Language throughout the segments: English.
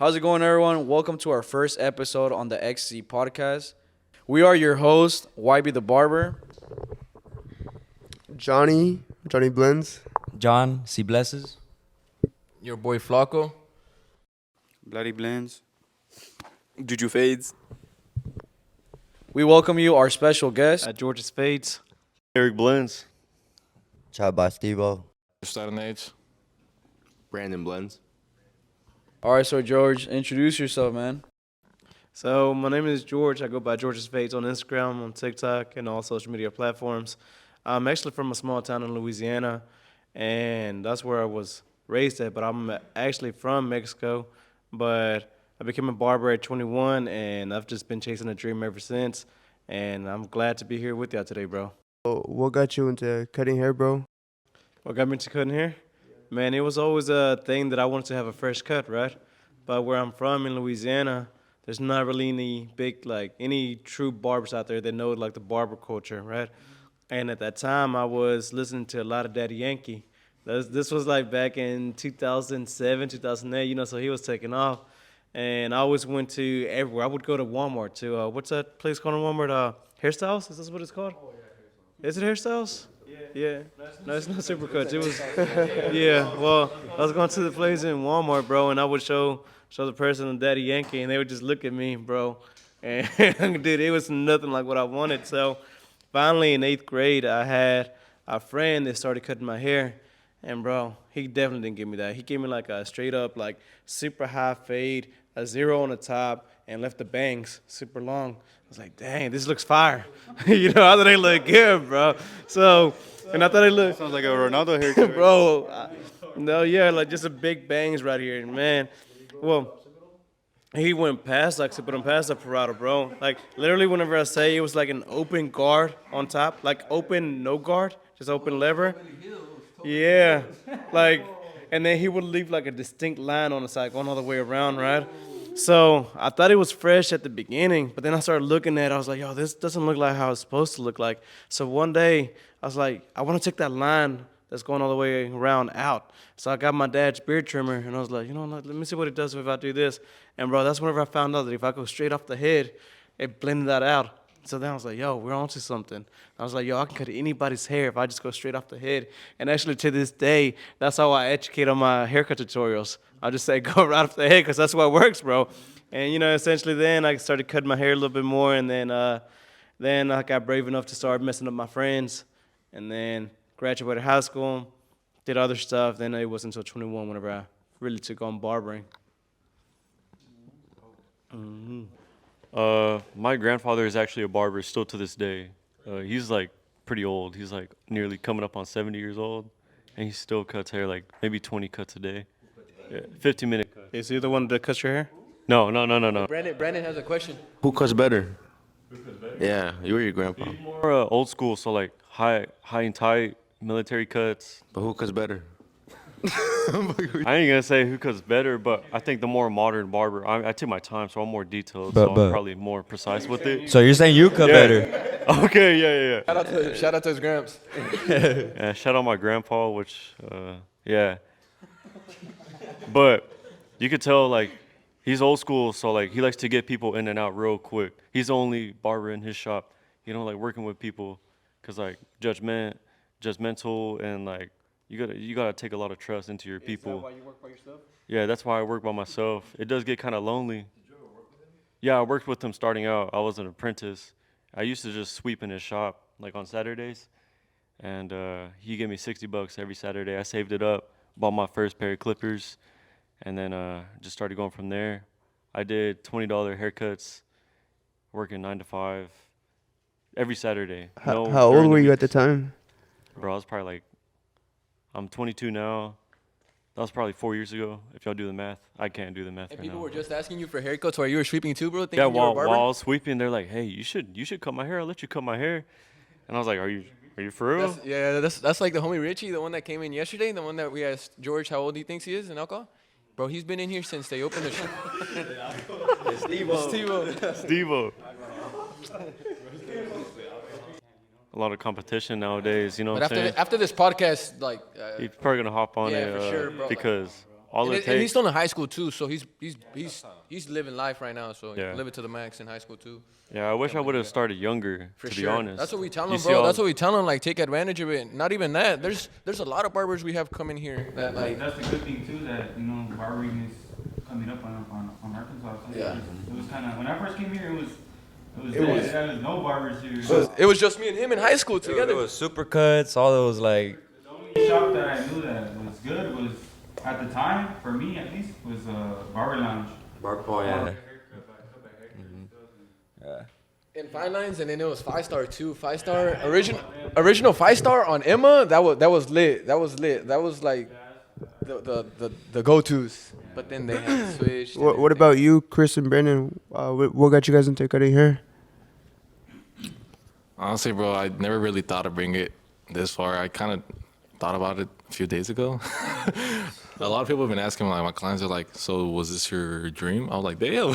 How's it going, everyone? Welcome to our first episode on the Ecstasy podcast. We are your host, YBTheBarber. Johnny Blendz. John, Cblesses. Yourboyflacoo. Bladiblendzz. Juju Fadez. We welcome you, our special guest. At George's Fades. Blendz. Choppedbystevo. Caffeinated. Blendz. All right, so George, introduce yourself, man. So my name is George. I go by George's Fades on Instagram, on TikTok, and all social media platforms. I'm actually from a small town in Louisiana, and that's where I was raised at. But I'm actually from Mexico. But I became a barber at 21, and I've just been chasing a dream ever since. And I'm glad to be here with y'all today, bro. What got you into cutting hair, bro? What got me into cutting hair? Man, it was always a thing that I wanted to have a fresh cut, right? But where I'm from in Louisiana, there's not really any big, any true barbers out there that know, the barber culture, right? And at that time, I was listening to a lot of Daddy Yankee. This was, back in 2007, 2008, so he was taking off. And I always went to everywhere. I would go to Walmart, to, what's that place called in Walmart? Hairstyles? Is this what it's called? Oh, yeah, Hairstyles. Is it Hairstyles? Yeah. No, it's not Supercuts. It was, yeah. Well, I was going to the place in Walmart, bro, and I would show the person on Daddy Yankee, and they would just look at me, bro. And dude, it was nothing like what I wanted. So finally, in 8th grade, I had a friend that started cutting my hair, and bro, he definitely didn't give me that. He gave me a straight up, super high fade, a zero on the top, and left the bangs super long. I was like, dang, this looks fire. I thought they look good, bro. So, and I thought they looked. Sounds like a Ronaldo haircut. Bro, no, yeah, just a big bangs right here. And man, well, he went past, put him past the Parado, bro. Literally, whenever I say it was an open guard on top, open, no guard, just open lever. Yeah, and then he would leave a distinct line on the side going all the way around, right? So I thought it was fresh at the beginning, but then I started looking at it. I was like, yo, this doesn't look like how it's supposed to look like. So one day I was like, I want to take that line that's going all the way around out. So I got my dad's beard trimmer, and I was like, let me see what it does if I do this. And bro, that's whenever I found out that if I go straight off the head, it blended that out. So then I was like, yo, we're onto something. I was like, yo, I can cut anybody's hair if I just go straight off the head. And actually, to this day, that's how I educate on my haircut tutorials. I just say, go right off the head, because that's what works, bro. And, essentially then I started cutting my hair a little bit more, and then I got brave enough to start messing up my friends, and then graduated high school, did other stuff. Then it wasn't until 21 whenever I really took on barbering. My grandfather is actually a barber still to this day. He's pretty old. He's nearly coming up on 70 years old, and he still cuts hair maybe 20 cuts a day. Yeah, 15-minute cut. Is he the one that cuts your hair? No. Brandon has a question. Who cuts better? Yeah, you or your grandpa. He's more old school, so high and tight military cuts. But who cuts better? I ain't gonna say who cuts better, but I think the more modern barber. I take my time, so I'm more detailed, so I'm probably more precise with it. So you're saying you cut better? Okay, yeah. Shout out to his gramps. Yeah, shout out my grandpa, which, yeah. But you could tell, he's old school, so, he likes to get people in and out real quick. He's the only barber in his shop. He don't like working with people because, judgmental, and, you gotta take a lot of trust into your people. Is that why you work by yourself? Yeah, that's why I work by myself. It does get kind of lonely. Yeah, I worked with him starting out. I was an apprentice. I used to just sweep in his shop, on Saturdays. And he gave me $60 every Saturday. I saved it up, bought my first pair of clippers, and then just started going from there. I did $20 haircuts, working 9 to 5, every Saturday. How old were you at the time? Bro, I was probably I'm 22 now. That was probably 4 years ago, if y'all do the math. I can't do the math And right people now. were just asking you for haircuts while you were sweeping too, bro? Yeah, while I was sweeping, they're like, hey, you should cut my hair. I'll let you cut my hair. And I was like, are you for real? That's like the homie Richie, the one that came in yesterday, the one that we asked George how old he thinks he is in alcohol. Bro, he's been in here since they opened the shop. Stevo. A lot of competition nowadays, you know what I'm saying? After this podcast, He's probably going to hop on yeah, it for sure, bro. because All And, it and he's takes. still in high school too, so he's living life right now. So Yeah. live it to the max in high school too. Yeah, I wish I would have started younger. For to sure. be honest, That's what we tell You them, see bro. all- That's what we tell them. Like, take advantage of it. Not even that. There's a lot of barbers we have coming here that like. That's the good thing too, that barbering is coming up on Arkansas. So Yeah. It was kind of when I first came here, it was there was no barbers here. It was just me and him in high school There together. was supercuts, all those like. The only shop that I knew that was good was at the time, for me at least, was Barber Lounge. Oh yeah. In Fine Lines, and then it was 5-star too. 5-star original 5-star on Emma. That was lit. That was lit. That was like the go-tos. But then they had switched. What about you, Chris and Brandon? What got you guys into cutting hair? Honestly, bro, I never really thought of bringing it this far. I kind of thought about it a few days ago. A lot of people have been asking, like, my clients are like, so was this your dream? I was like, damn.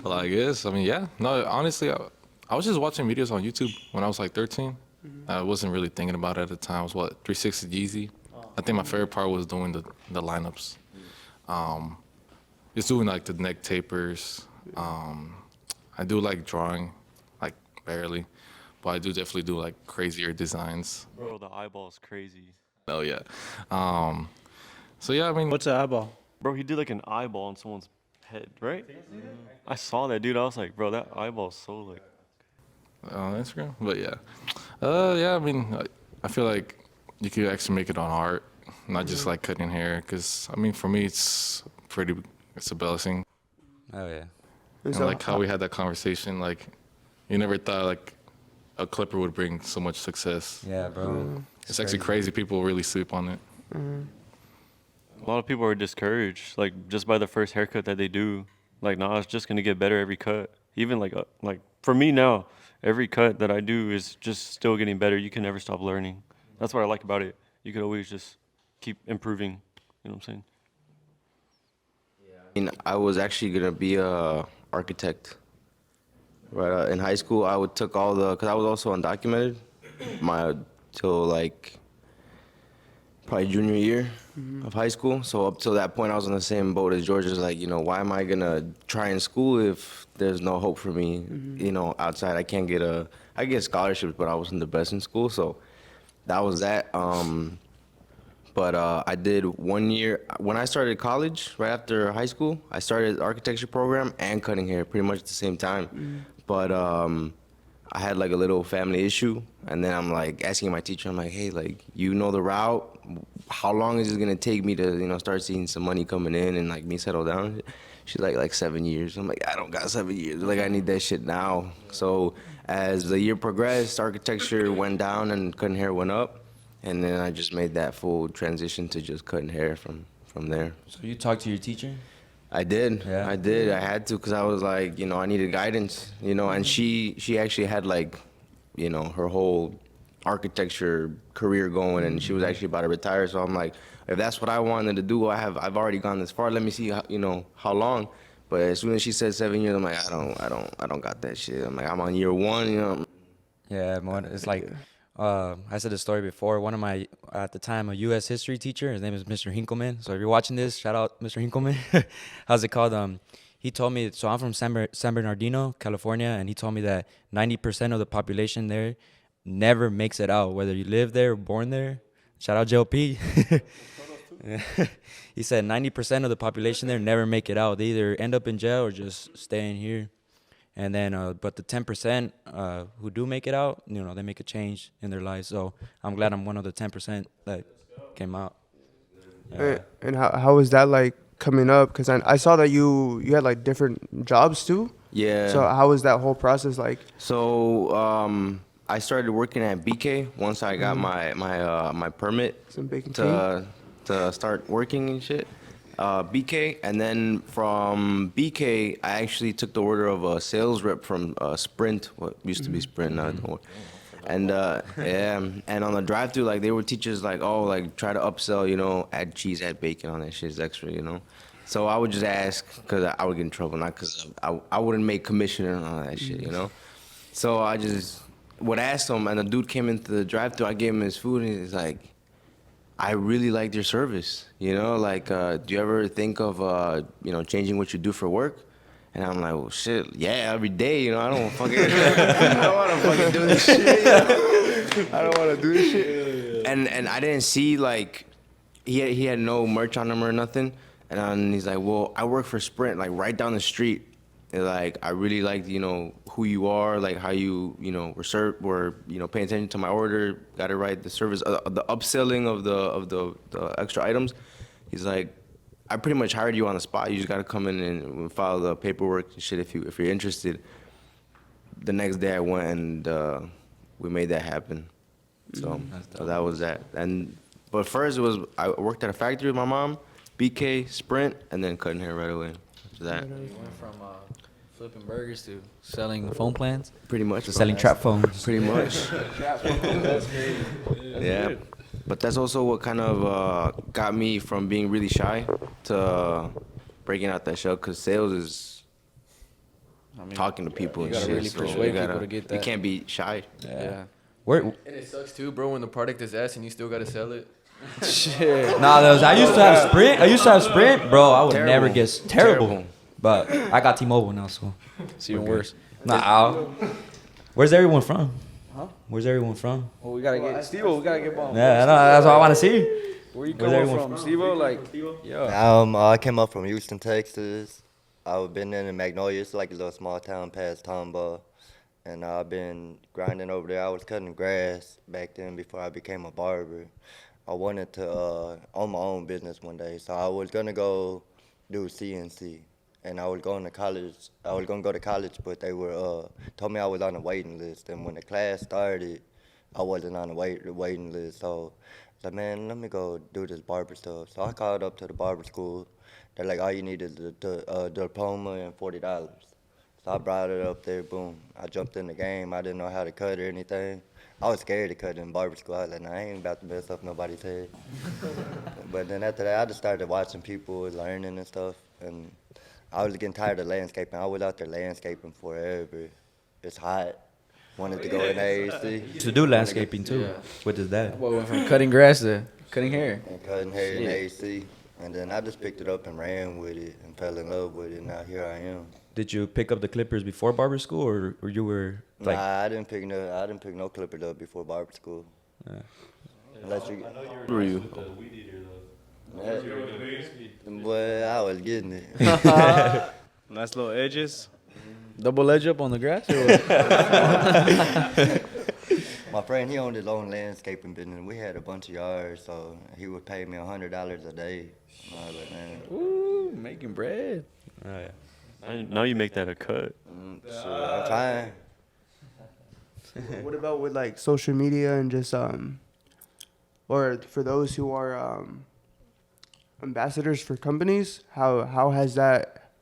Like, yes. I mean, yeah. No, honestly, I was just watching videos on YouTube when I was like 13. I wasn't really thinking about it at the time. I was, 360 Yeezy. I think my favorite part was doing the lineups. Just doing, like, the neck tapers. I do like drawing, like, barely. But I do definitely do, like, crazier designs. Bro, the eyeball's crazy. Oh, yeah. So, yeah, I mean. What's an eyeball? Bro, he did like an eyeball on someone's head, right? I saw that, dude. I was like, bro, that eyeball's so like. On Instagram? But, yeah. Yeah, I mean, I feel like you could actually make it on art, not just, like, cutting hair. Because, I mean, for me, it's a blessing. Oh yeah. And, like, how we had that conversation, like, you never thought, like, a clipper would bring so much success. Yeah, bro. It's actually crazy. People really sleep on it. A lot of people are discouraged, like just by the first haircut that they do. Like, nah, it's just gonna get better every cut. Even like for me now, every cut that I do is just still getting better. You can never stop learning. That's what I like about it. You could always just keep improving. You know what I'm saying? I was actually gonna be a architect. Right in high school, took all because I was also undocumented, till like probably junior year of high school. So up till that point, I was in the same boat as George. Is like, why am I gonna try in school if there's no hope for me? Outside, I get scholarships, but I wasn't the best in school, so that was that. But I did 1 year when I started college. Right after high school, I started the architecture program and cutting hair pretty much at the same time. But I had like a little family issue, and then I'm like asking my teacher, I'm like, hey, like, the route? How long is it gonna take me to start seeing some money coming in and like me settle down? She's like 7 years. I'm like, I don't got 7 years. Like, I need that shit now. So as the year progressed, architecture went down and cutting hair went up. And then I just made that full transition to just cutting hair from there. So you talked to your teacher? I did. Yeah. I did. I had to because I was like, I needed guidance, and she actually had like, her whole architecture career going, and she was actually about to retire. So I'm like, if that's what I wanted to do, I've already gone this far. Let me see how long. But as soon as she said 7 years, I'm like, I don't got that shit. I'm like, I'm on year one, Yeah, it's like I said the story before. One of my, at the time, a U.S. history teacher, his name is Mr. Hinkleman. So if you're watching this, shout out Mr. Hinkleman. How's it called? He told me, so I'm from San Bernardino, California, and he told me that 90% of the population there never makes it out, whether you live there or born there. Shout out JLP. He said 90% of the population there never make it out. They either end up in jail or just stay in here. And then, but the 10% who do make it out, they make a change in their lives. So I'm glad I'm one of the 10% that came out. And how was that like coming up? Because I saw that you had like different jobs too. Yeah. So how was that whole process like? So I started working at BK once I got my permit Some bacon to start working and shit. BK, and then from BK, I actually took the order of a sales rep from Sprint, what used to be Sprint now. And yeah, and on the drive-thru, like, they were teachers like, oh, like, try to upsell, add cheese, add bacon on that shit, it's extra, So I would just ask, because I would get in trouble, not because I wouldn't make commission on all that shit, So I just would ask him, and the dude came into the drive-thru, I gave him his food, and he's like, I really liked your service. You know, like, do you ever think of, you know, changing what you do for work? And I'm like, well, shit, yeah, every day, you know, I don't fucking, I don't want to fucking do this shit. You know? I don't want to do this shit. And I didn't see, like, he had no merch on him or nothing. And then he's like, well, I work for Sprint, like, right down the street. And, like, I really liked, you know, who you are, like, how you know, were, you know, paying attention to my order, got it right, the service, the upselling of the extra items. He's like, I pretty much hired you on the spot. You just got to come in and file the paperwork and shit if you're interested. The next day I went and we made that happen. So that was that. But first I worked at a factory with my mom, BK, Sprint, and then cutting hair right away. After that. You went from flipping burgers to selling phone plans. Pretty much. To selling trap phones. Pretty much. That's crazy. Yeah. But that's also what kind of got me from being really shy to breaking out that shell, because sales is talking to people you and gotta shit. really so persuade you people to get that. You can't be shy. Yeah. Where? And it sucks too, bro, when the product is ass and you still gotta sell it. Shit. Nah, I used to have Sprint. Bro, I would Terrible. never guess. Terrible. Terrible. But I got T-Mobile now, so. It's even worse. Nah, where's everyone from? Huh? Where's everyone from? Well, we gotta get Steve. We gotta get bomb. Yeah, I know, that's what I want to see. Where you Where's coming everyone from, Steve? Like, yo. I came up from Houston, Texas. I've been in Magnolia. It's like a little small town past Tomball. And I've been grinding over there. I was cutting grass back then before I became a barber. I wanted to own my own business one day. So I was going to go do CNC. And I was going to college. I was going to go to college, but they were told me I was on the waiting list. And when the class started, I wasn't on the waiting list. So I said, man, let me go do this barber stuff. So I called up to the barber school. They're like, all you need is the diploma and $40. So I brought it up there, boom. I jumped in the game. I didn't know how to cut or anything. I was scared to cut in barber school. I was like, nah, I ain't about to mess up nobody's head. But then after that, I just started watching people learning and stuff. And I was getting tired of landscaping. I was out there landscaping forever. It's hot. Wanted to go in AAC. To do landscaping too. What is that? Well, went from cutting grass to cutting hair. And cutting hair in AAC. And then I just picked it up and ran with it and fell in love with it. And now here I am. Did you pick up the clippers before barber school, or you were like? Nah, I didn't pick no clippers up before barber school. Yeah. Unless you. Who are you? Boy, I was getting it. Nice little edges. Double edge up on the grass? Or what? My friend, he owned his own landscaping business. We had a bunch of yards, so he would pay me $100 a day. I was like, man. Ooh, making bread. Oh, yeah. Now you make that a cut. So I'm trying. What about with like social media and just or for those who are ambassadors for companies, how has that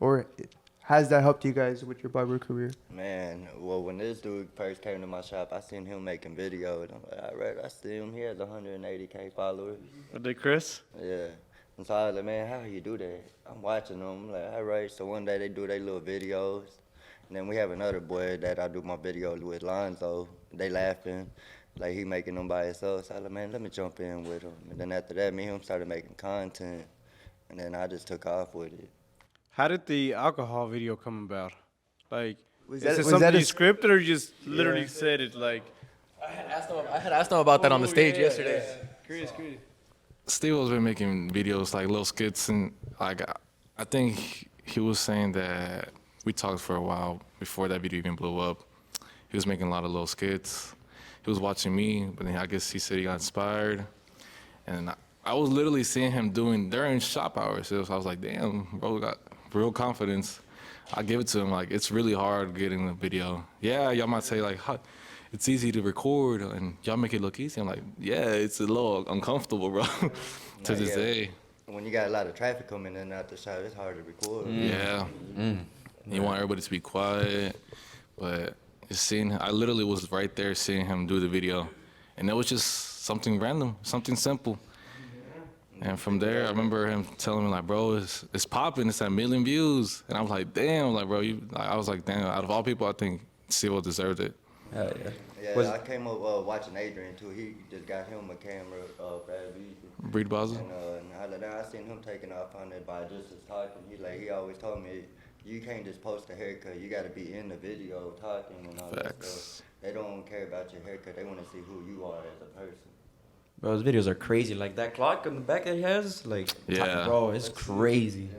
helped you guys with your barber career? Man, well, when this dude first came to my shop, I seen him making videos. I'm like, all right, I see him. He has 180K followers. Did Chris? Yeah. And so I was like, man, how you do that? I'm watching them. I'm like, all right. So one day they do their little videos. And then we have another boy that I do my videos with, Lonzo. They laughing. Like, he making them by himself. So I was like, man, let me jump in with him. And then after that, me and him started making content. And then I just took off with it. How did the alcohol video come about? Like, Was is that- it was something that a you s- scripted or you just literally said it like? I had asked him about that on the stage yesterday. Cris. Steve has been making videos like little skits, and like I think he was saying that we talked for a while before that video even blew up. He was making a lot of little skits. He was watching me, but then I guess he said he got inspired, and I was literally seeing him doing during shop hours. So I was like, damn, bro got real confidence. I give it to him. Like, it's really hard getting the video. Yeah, y'all might say like, it's easy to record and y'all make it look easy. I'm like, yeah, it's a little uncomfortable, bro, to this day. When you got a lot of traffic coming in and out the shop, it's hard to record. Yeah. You want everybody to be quiet, but just I literally was right there seeing him do the video. And it was just something random, something simple. And from there, I remember him telling me, like, bro, it's popping, it's at 1 million views. And I was like, damn, like, bro, I was like, damn, out of all people, I think Steve deserved it. Yeah. Yeah, Was- I came up watching Adrian too. He just got him a camera, Fadez. Breed Basel. And I seen him taking off on it by just his talking. He always told me, you can't just post a haircut. You got to be in the video talking and all that stuff. They don't care about your haircut. They want to see who you are as a person. Bro, those videos are crazy. Like that clock on the back that he has, like, Yeah. bro, it's crazy.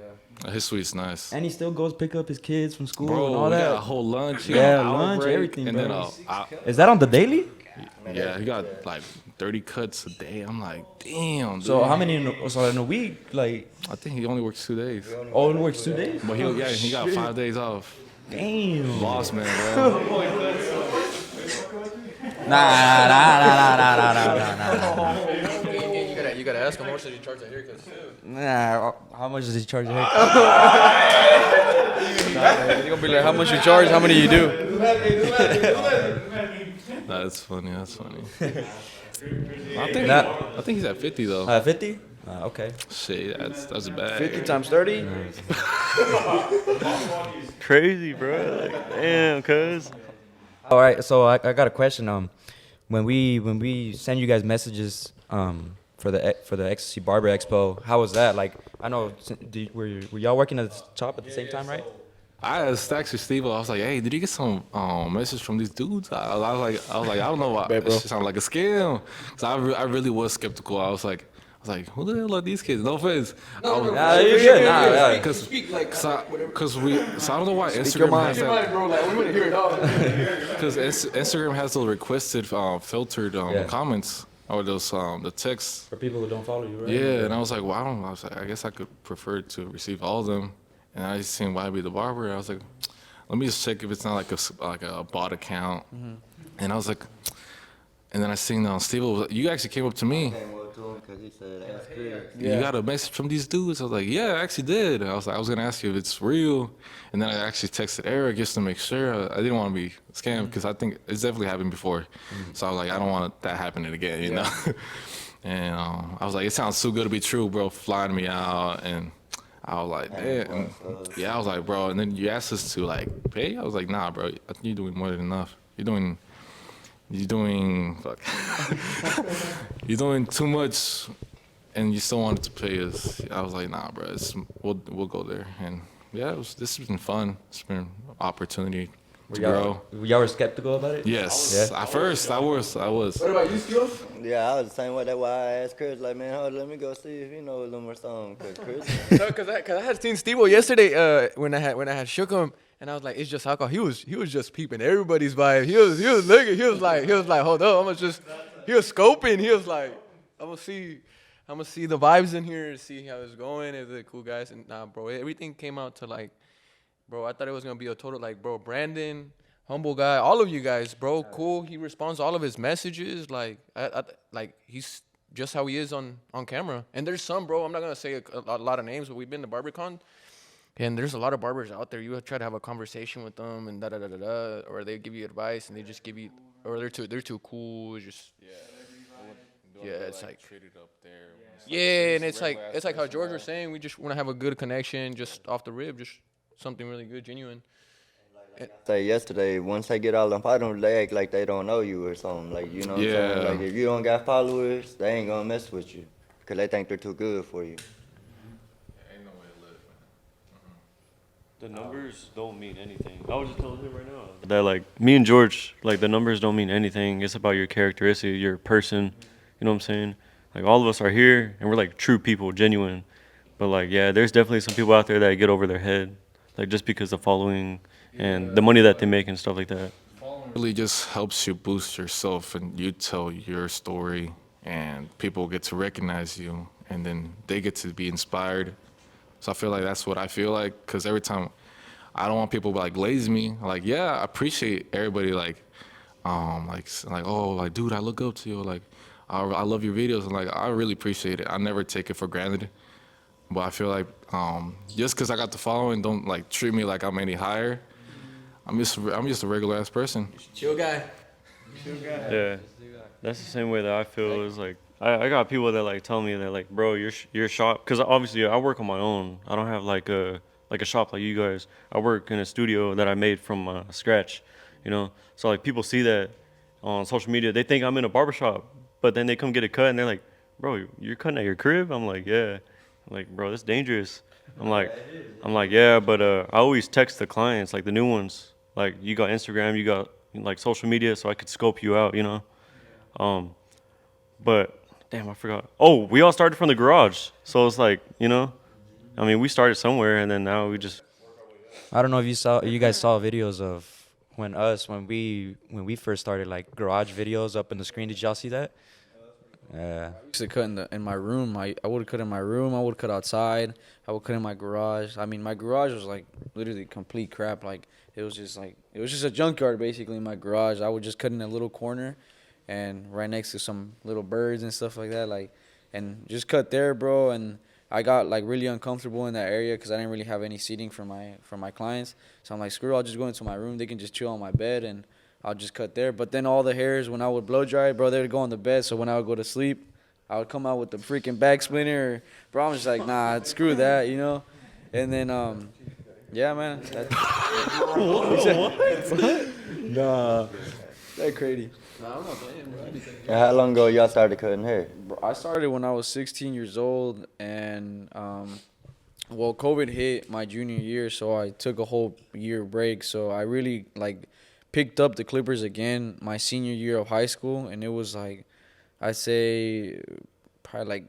His suite's nice. And he still goes pick up his kids from school Bro, and all we that. got a whole lunch. Yeah, hour lunch, break, everything, and bro. then Is that on the daily? yeah, he got like 30 cuts a day. I'm like, damn. Dude. So how many in a week? Like, I think he only works 2 days. oh, it works 2 days? But he got 5 days off. Damn. Boss man, bro. Nah. You gotta ask him how much does he charge a haircut too. Nah, how much does he charge a haircut? He's gonna be like, how much you charge? How many you do? That's funny. That's funny. I think he's at 50 though. 50? Okay. Shit, that's bad. 50 times 30? Crazy, bro. Like, damn, cuz. All right, so I got a question. When we send you guys messages for the Ecstasy Barber Expo, how was that? Like, I know were y'all working at the shop at the same time, right? I asked actually Steve. I was like, "Hey, did you get some message from these dudes?" I was like, I don't know why. It sounded like a scam. So I really was skeptical. I was like, who the hell are these kids? No offense. You're good. Nah, Because I don't know why Instagram has that. Bro, like, we want to hear it all. Because Instagram has those requested filtered comments or those the texts. For people who don't follow you, right? Yeah, and I was like, well, I guess I could prefer to receive all of them. And I just seen YBTheBarber. I was like, let me just check if it's not like a bot account. Mm-hmm. And I was like, and then I seen Steve. You actually came up to me. Because he said, ask Cris. You got a message from these dudes? I was like, yeah, I actually did. I was gonna ask you if it's real, and then I actually texted Eric just to make sure. I didn't want to be scammed because I think it's definitely happened before. So I was like, I don't want that happening again, you know. And I was like, it sounds too good to be true, bro. Flying me out, and I was like, man, yeah. I was like, bro. And then you asked us to like pay. I was like, nah, bro. I think you're doing more than enough. You're doing too much, and you still wanted to pay us. I was like, nah, bro, we'll go there. And yeah, this has been fun. It's been an opportunity to grow. Y'all were skeptical about it? Yes. Yeah. At first, I was. What about you, Skills? Yeah, I was the same way. That's why I asked Cris, like, man, hold on, let me go see if he know a little more song. Cause Cris, Cause I had seen Steve yesterday when I had shook him, and I was like, it's just alcohol. He was just peeping everybody's vibe. He was looking. He was like, hold up, he was scoping. He was like, I'm gonna see the vibes in here, see how it's going. Is it cool guys? And nah, bro, everything came out to like, bro, I thought it was gonna be a total like, bro, Brandon, humble guy, all of you guys, bro, cool. He responds to all of his messages, like, like he's just how he is on camera. And there's some, bro, I'm not gonna say a lot of names, but we've been to BarberCon, and there's a lot of barbers out there. You try to have a conversation with them, and or they give you advice, and they just give you, or they're too cool, just it's like treated up there. yeah, and it's like how George was saying, we just want to have a good connection, just off the rib, just something really good, genuine. say yesterday, once they get all them followers, they act like they don't know you or something. Like, you know what I'm saying? Like, if you don't got followers, they ain't gonna mess with you because they think they're too good for you. Ain't no way to live, man. The numbers don't mean anything. I was just telling him right now that, like, me and George, like, the numbers don't mean anything. It's about your characteristic, your person. You know what I'm saying? Like, all of us are here, and we're, like, true people, genuine. But, like, yeah, there's definitely some people out there that get over their head, like, just because of following and the money that they make and stuff like that. Really just helps you boost yourself, and you tell your story, and people get to recognize you, and then they get to be inspired. So I feel like that's what I feel like, because every time, I don't want people to like glaze me. Like, yeah, I appreciate everybody like, oh, like, dude, I look up to you. Like, I love your videos. And like, I really appreciate it. I never take it for granted. But I feel like just because I got the following, don't like treat me like I'm any higher. I'm just a regular ass person. Chill guy. Yeah, that's the same way that I feel. Is like I got people that like tell me that like, bro, your shop, because obviously I work on my own. I don't have like a shop like you guys. I work in a studio that I made from scratch, you know. So like people see that on social media, they think I'm in a barbershop, but then they come get a cut and they're like, bro, you're cutting at your crib? I'm like, yeah. I'm like, bro, that's dangerous. I'm like, yeah, but I always text the clients, like the new ones, like you got Instagram, you got like social media, so I could scope you out, you know. But damn, I forgot. Oh, we all started from the garage, so it's like, you know, I mean, we started somewhere, and then now we just. I don't know if you guys saw videos of when we first started, like garage videos up in the screen. Did y'all see that? I used to cut in my room. I would cut in my room. I would cut outside. I would cut in my garage. I mean, my garage was like literally complete crap. Like it was just a junkyard basically in my garage. I would just cut in a little corner, and right next to some little birds and stuff like that. Like, and just cut there, bro. And I got like really uncomfortable in that area because I didn't really have any seating for my clients. So I'm like, screw it, I'll just go into my room. They can just chill on my bed and I'll just cut there. But then all the hairs, when I would blow dry, bro, they would go on the bed. So when I would go to sleep, I would come out with the freaking back splinter. Bro, I'm just like, nah, screw that, you know? And then, yeah, man. What? Nah. That crazy. Nah, I'm not playing, bro. And how long ago y'all started cutting hair? Bro, I started when I was 16 years old. And, well, COVID hit my junior year, so I took a whole year break. So I really, like, picked up the clippers again my senior year of high school, and it was like, I'd say probably like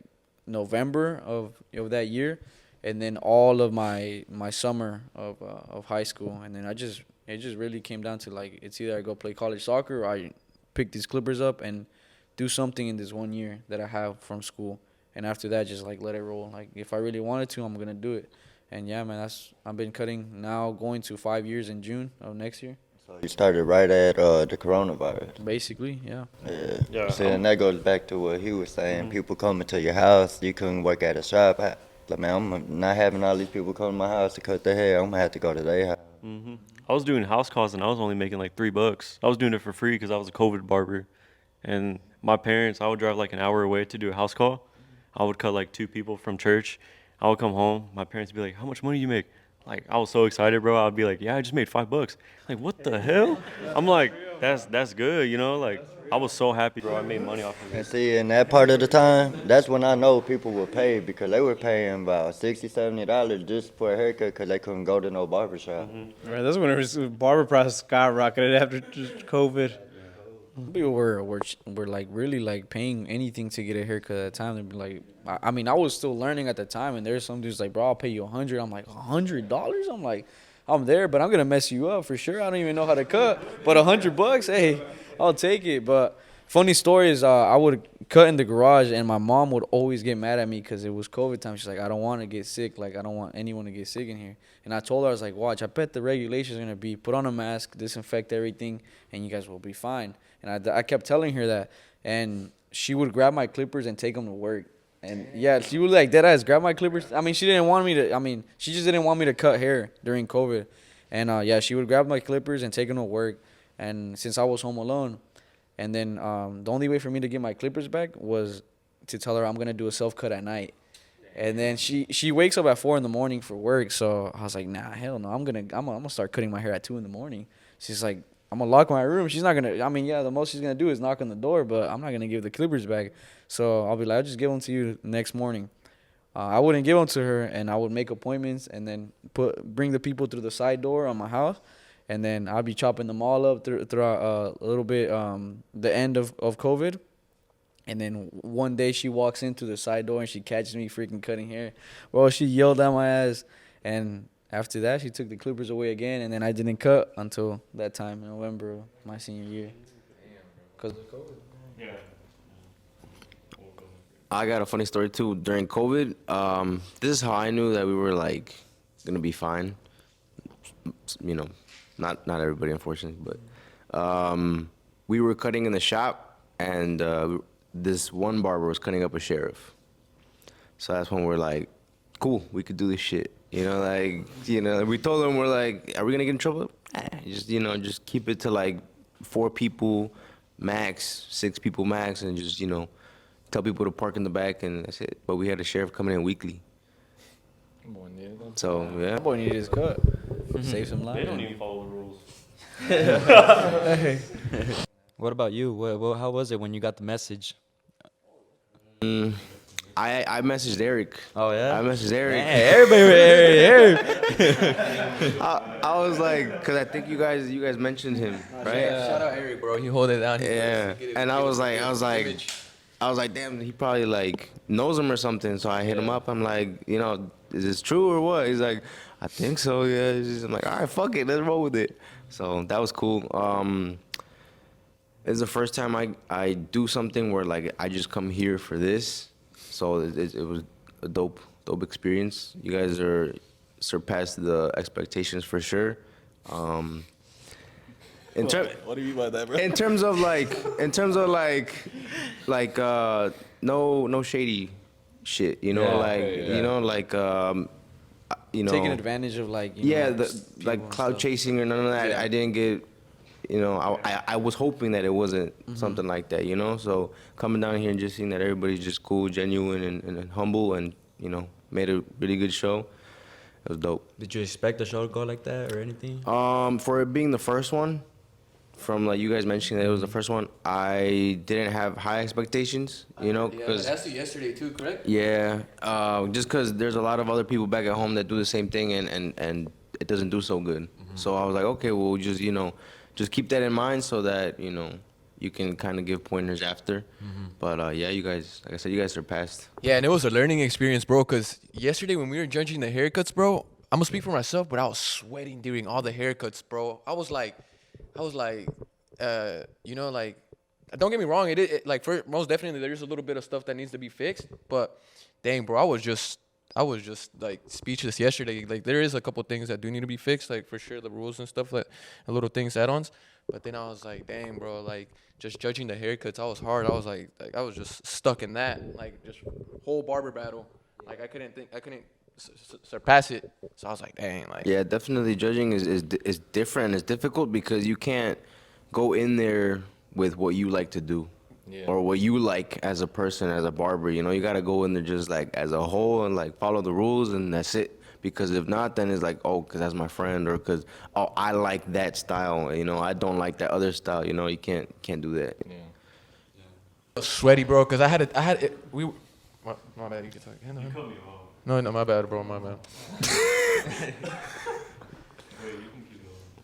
November of that year, and then all of my summer of high school, and then it just really came down to like, it's either I go play college soccer or I pick these clippers up and do something in this 1 year that I have from school, and after that just like let it roll. Like if I really wanted to, I'm gonna do it. And yeah, man, I've been cutting now going to 5 years in June of next year. So you started right at the coronavirus. Basically, yeah. Yeah. See, and that goes back to what he was saying. People coming to your house, you couldn't work at a shop. Like, man, I'm not having all these people come to my house to cut their hair. I'm gonna have to go to their house. I was doing house calls and I was only making like $3. I was doing it for free because I was a COVID barber, and my parents, I would drive like an hour away to do a house call. I would cut like 2 people from church. I would come home. My parents would be like, "How much money you make?" Like, I was so excited, bro. I'd be like, yeah, I just made $5. Like, what the hell? I'm like, that's good, you know? Like, I was so happy, bro. I made money off of it. And see, in that part of the time, that's when I know people were paid, because they were paying about $60, $70 just for a haircut because they couldn't go to no barbershop. Right, that's when it was barber prices skyrocketed after just COVID. People were like really like paying anything to get a haircut at the time. They'd be like, I mean, I was still learning at the time, and there's some dudes like, bro, I'll pay you $100. I'm like, $100? I'm like, I'm there, but I'm gonna mess you up for sure. I don't even know how to cut, but $100, hey, I'll take it. But funny story is, I would cut in the garage, and my mom would always get mad at me because it was COVID time. She's like, I don't want to get sick. Like, I don't want anyone to get sick in here. And I told her, I was like, watch, I bet the regulations are gonna be put on a mask, disinfect everything, and you guys will be fine. And I kept telling her that, and she would grab my clippers and take them to work. And yeah, she would like deadass grab my clippers. I mean, she just didn't want me to cut hair during COVID. And yeah, she would grab my clippers and take them to work. And since I was home alone, and then the only way for me to get my clippers back was to tell her I'm gonna do a self cut at night. And then she wakes up at 4 a.m. for work. So I was like, nah, hell no, I'm gonna start cutting my hair at 2 a.m. She's like, I'm gonna lock my room. She's not gonna. I mean, yeah, the most she's gonna do is knock on the door, but I'm not gonna give the clippers back. So I'll be like, I'll just give them to you next morning. I wouldn't give them to her, and I would make appointments and then bring the people through the side door on my house, and then I'll be chopping them all up throughout a little bit the end of COVID. And then one day she walks in through the side door and she catches me freaking cutting hair. Well, she yelled at my ass, and after that, she took the clippers away again, and then I didn't cut until that time in November of my senior year. Because of COVID. Yeah. I got a funny story too. During COVID, this is how I knew that we were like gonna be fine. You know, not everybody, unfortunately, but we were cutting in the shop, and this one barber was cutting up a sheriff. So that's when we're like, cool, we could do this shit. You know, like, you know, we told them, we're like, are we gonna get in trouble? Just, you know, just keep it to like 4 people max, 6 people max, and just, you know, tell people to park in the back, and that's it. But we had a sheriff coming in weekly. So, yeah. That boy needed his cut. Save some lives. They don't even follow the rules. What about you? How was it when you got the message? I messaged Eric. Oh yeah. I messaged Eric. Hey, everybody. I was like, cause I think you guys mentioned him, right? Shout out Eric, bro. He hold it down. Yeah. And I was like, damn, he probably like knows him or something. So I hit him up. I'm like, you know, is this true or what? He's like, I think so. Yeah. I'm like, all right, fuck it, let's roll with it. So that was cool. It's the first time I do something where like I just come here for this. So it was a dope experience. You guys are surpassed the expectations for sure. What do you mean by that, bro? In terms of no shady shit, you know, you know, Taking advantage of like, you know, the people like and cloud stuff. chasing or none of that. Yeah. I didn't get, you know, I was hoping that it wasn't something like that, you know. So coming down here and just seeing that everybody's just cool, genuine, and humble, and you know, made a really good show. It was dope. Did you expect the show to go like that or anything? For it being the first one, from like you guys mentioning that it was the first one, I didn't have high expectations, you know, because That's yesterday too, correct? yeah, just because there's a lot of other people back at home that do the same thing and it doesn't do so good. So I was like, okay, well, just, you know, just keep that in mind so that, you know, you can kind of give pointers after. But yeah, you guys, like I said, you guys surpassed. Yeah, and it was a learning experience, bro. Cause yesterday when we were judging the haircuts, bro, I'm gonna speak for myself, but I was sweating during all the haircuts, bro. I was like, you know, like, don't get me wrong, it like most definitely there's a little bit of stuff that needs to be fixed, but dang, bro, I was just like speechless yesterday. Like there is a couple things that do need to be fixed, like for sure the rules and stuff, like a little things add-ons. But then I was like, dang, bro, like just judging the haircuts, I was hard. I was like I was just stuck in that, like just whole barber battle. Like I couldn't surpass it. So I was like, dang, like Yeah, definitely judging is different. It's difficult because you can't go in there with what you like to do. Yeah. Or what you like as a person, as a barber, you know, you gotta go in there just like as a whole and like follow the rules and that's it. Because if not, then it's like, oh, because that's my friend, or because, oh, I like that style, you know, I don't like that other style, you know, you can't do that. Yeah. I was sweaty, bro, cause I had it. My bad, you can talk. No, my bad, bro, my bad.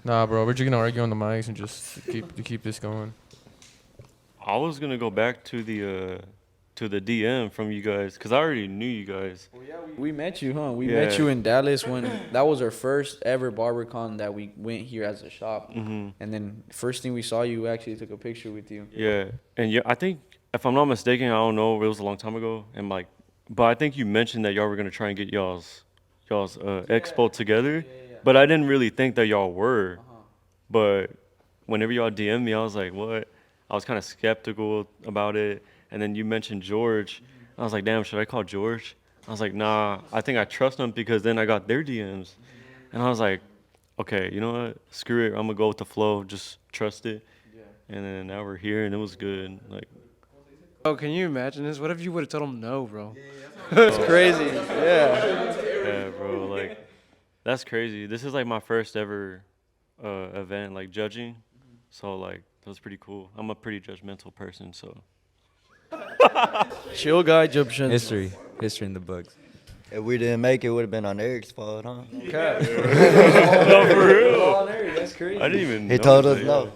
Nah, bro, we're just gonna argue on the mics and just keep this going. I was gonna go back to the DM from you guys because I already knew you guys. We met you, huh? We Yeah. met you in Dallas when that was our first ever BarberCon that we went here as a shop. And then first thing we saw you, we actually took a picture with you. Yeah, and yeah, I think if I'm not mistaken, I don't know, it was a long time ago, and like, but I think you mentioned that y'all were gonna try and get y'all's expo together, but I didn't really think that y'all were. But whenever y'all DM me, I was like, what? I was kind of skeptical about it. And then you mentioned George. I was like, damn, should I call George? I was like, nah, I think I trust them because then I got their DMs. And I was like, okay, you know what? Screw it. I'm going to go with the flow. Just trust it. Yeah. And then now we're here and it was good. Like, Oh, can you imagine this? What if you would have told him no, bro? It's crazy. Yeah. yeah, bro, like, that's crazy. This is like my first ever event, like judging. So like, that was pretty cool. I'm a pretty judgmental person, so. Chill guy, Egyptian. History in the books. If we didn't make it, it would have been on Eric's fault, huh? No, for real. That's crazy. I didn't even He know told us that. no.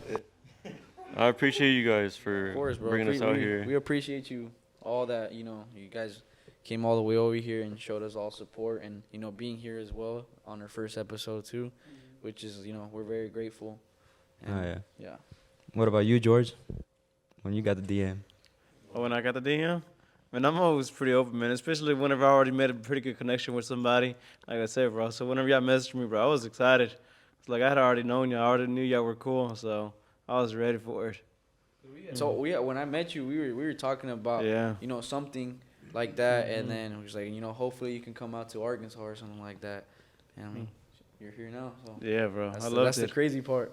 I appreciate you guys for Of course, bro. bringing us out here. We appreciate you all that, you know, you guys came all the way over here and showed us all support and, you know, being here as well on our first episode too, which is, you know, we're very grateful. And, Oh, yeah. Yeah. What about you, George? When you got the DM? Oh, when I got the DM? Man, I'm always pretty open, man, especially whenever I already made a pretty good connection with somebody. Like I said, bro, so whenever y'all messaged me, bro, I was excited. It's like I had already known y'all. I already knew y'all were cool, so I was ready for it. So when I met you, we were talking about, you know, something like that, and then we was like, you know, hopefully you can come out to Arkansas or something like that. And I mean, you're here now, so Yeah, bro, I that's loved the it. crazy part.